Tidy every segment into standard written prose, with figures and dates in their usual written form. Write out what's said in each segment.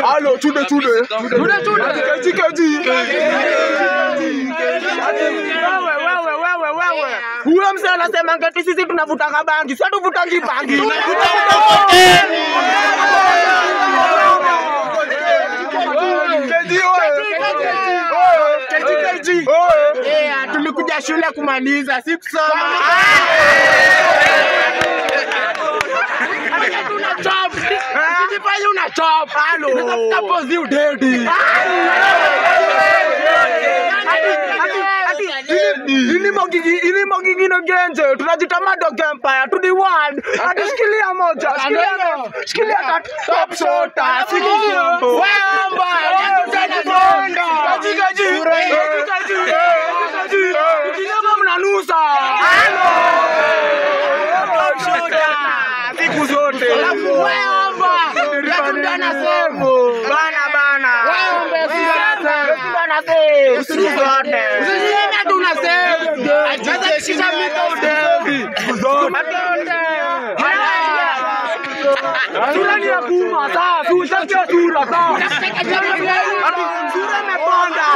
Halo, chude. Wewe. Huyo mzee anasema ngeti sisi tunavuta bangi. Sio tuvutangi bangi. Tulikuja shule kumaliza, si kusoma. Una chop. Halo. Tapozi udedi. Ini mogigi no genje. Tunajitama dog empire to the world. Ati shikilia moja. Shikilia top shota. Wamba. Kaji. Ukijema mnanusa. Halo. Top shota. Siku zote. Wamba. Yatundana sevu. Bana. Yatundana sevu. Siku zote. Sura ni ya kuma saa, sura sura saa. Sura imebonda.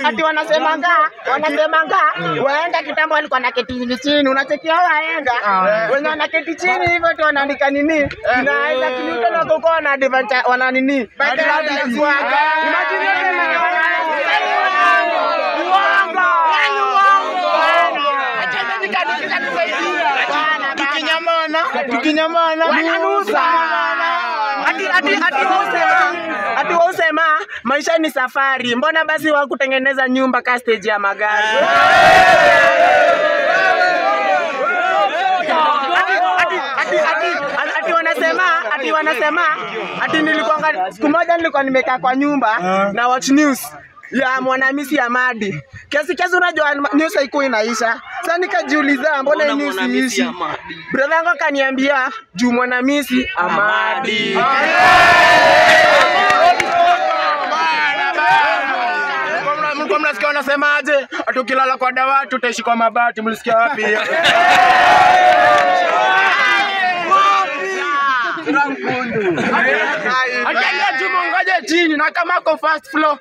Ati wanasemanga waenda kitambo alikuwa na keti chini, unachekia waenda wenye wanaketi chini hivyo tu wanaandika nini inaweza kiluto na koko na adventure wana nini tukinyamana wananusa ati wasema maisha ni safari, mbona basi wakutengeneza nyumba ka stage ya magari? Ati nilikuwa siku moja nilikuwa nimekaa kwa nyumba na watch news ya Mwanamisi Amadi. Kiasi unajua news haikuwa inaisha. Sasa nikajiuliza mbona news iishi? Brother wangu kaniambia juu Mwanamisi Amadi. Mlikuwa mnasikia wanasemaje? Atukilala kwa dawati tutaishi kwa mabati. Mlisikia wapi? Angalia Juma ngoja chini na kama ko first floor.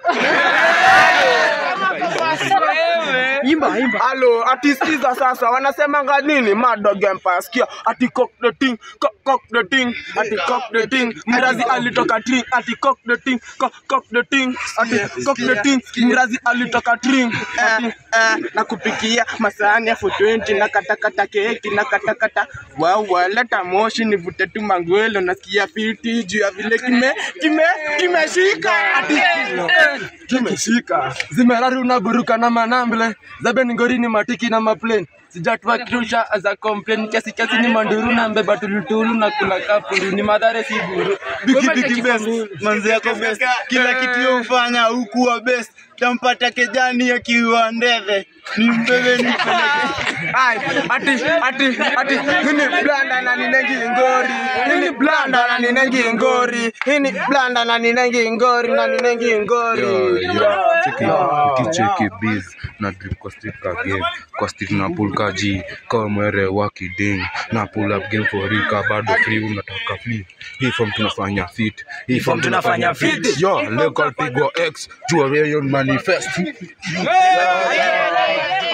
Imba. Halo, ati sikiza sasa wanasema nini? Mad Dog Empire sikia ati cock the thing, ati cock the thing. Mrazi alitoka tree, ati cock the thing, cock the thing, ati cock the thing. Mrazi alitoka tree, ati na kupikia masahani ya 420 na katakata keki na katakata. Wow, leta moshi nivute tu mangwelo nasikia fiti juu ya vile kimeshika ati kimeshika. Zimerari unaburuka na manambele zabe ngorini matiki na maplane. Sijatwa kirusha as a complain kiasi ni manduru na mbeba tulutulu na kula kapuru ni madhare si buru. Biki best manzi yako best kila kitu ufanya huku wa best tampata kejani akiwa ndeve ni mbele ni ati nini blanda na ninengi ngori nini blanda na ninengi ngori nini blanda na ninengi ngori na ninengi ngori Cheki biz na drip kwa street ka game kwa street na pull ka G kwa mwere waki ding na pull up game for real ka bado free unataka free hii form tunafanya fit yo local pigo X jua wewe manifest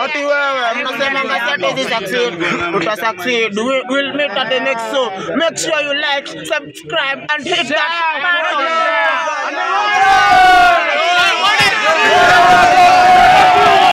ati wewe mnasema ngati succeed uta succeed we'll meet at the next show. Make sure you like, subscribe and hit that